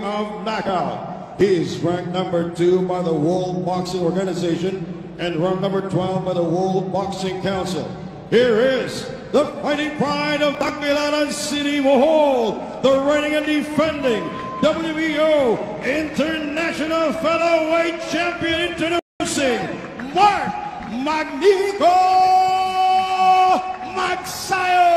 of knockout. He is ranked number 2 by the World Boxing Organization and ranked number 12 by the World Boxing Council. Here is the fighting pride of Tacloban City, Bohol, the reigning and defending WBO International Featherweight Champion, introducing Mark Magnifico Magsayo.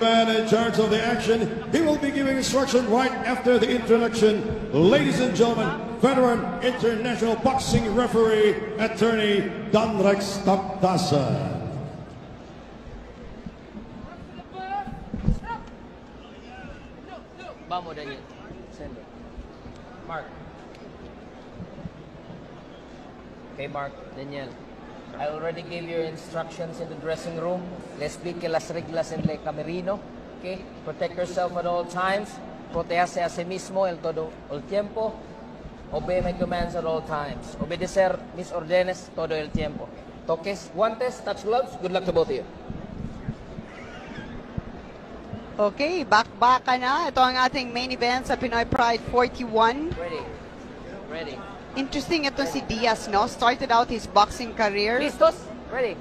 And in charge of the action, he will be giving instruction right after the introduction. Ladies and gentlemen, veteran international boxing referee, attorney Don Rex Taptasa. Vamos, Daniel. Send it. Mark. Okay, Mark, Daniel. I already gave you instructions in the dressing room. Les explique las reglas en el camerino. Okay? Protect yourself at all times. Protéjase a sí mismo todo el tiempo. Obey my commands at all times. Obedecer mis órdenes todo el tiempo. Toques, guantes, touch gloves. Good luck to both of you. Okay, back na. Ito ang ating main event sa Pinoy Pride 41. Ready. Interesting ito si Diaz, no? Started out his boxing career Listos? Ready.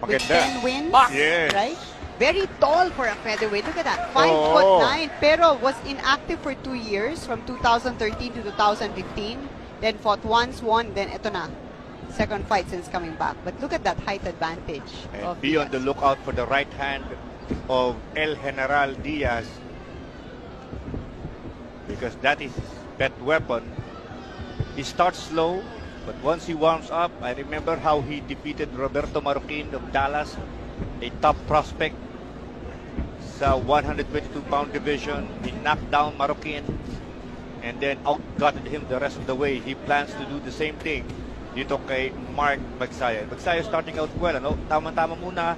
with 10 wins, Yes. right? Very tall for a featherweight. Look at that, 5'9", pero was inactive for 2 years, from 2013 to 2015. Then fought once, won, then ito na. Second fight since coming back. But look at that height advantage. And be on the lookout for the right hand of El General Diaz, because that is his pet weapon. He starts slow, but once he warms up, I remember how he defeated Roberto Marroquin of Dallas, a top prospect sa 122-pound division. He knocked down Marroquin and then outgutted him the rest of the way. He plans to do the same thing dito kay Mark Magsayo. Magsayo starting out well, ano? Tama-tama muna,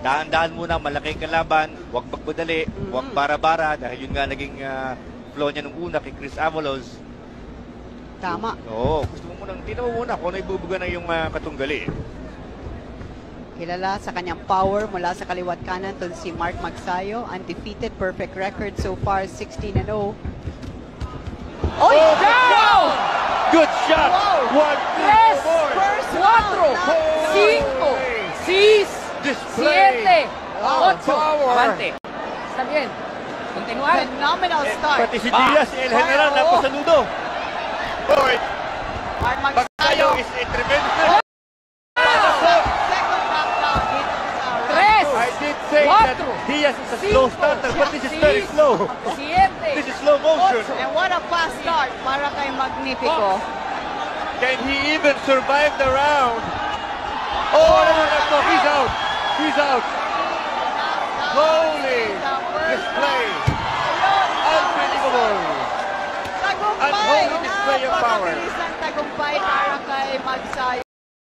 daan-daan muna, malaking kalaban, huwag magmadali, huwag bara-bara, dahil yun nga naging flow niya nung una kay Chris Avalos. Tama. Oo, gusto mo munang, tingnan mo muna kung ano ibubuga na yung katunggali. Kilala sa kanyang power mula sa kaliwat kanan to si Mark Magsayo. Undefeated, perfect record so far, 16-0. Oh, Down! Good shot! Wow. 1, 2, Tres, 4, 4, 5, 6, display 7, 8. power. Avante. Está bien. Continuar. Phenomenal start. Pati si Diaz, si El General, napasaludo. Boy, Mark Magsayo Magsayo. is a tremendous. Second knockdown hit. Tres, I did say that Diaz is a slow starter, but this is very slow. 7, This is slow motion. And what a fast start para kay Magnifico. Can he even survive the round? Oh, no, he's out. He's out. Holy display. Unbelievable. Tagumpay Unholy display of power. Napakabilis ang tagumpay para kay Magsayo.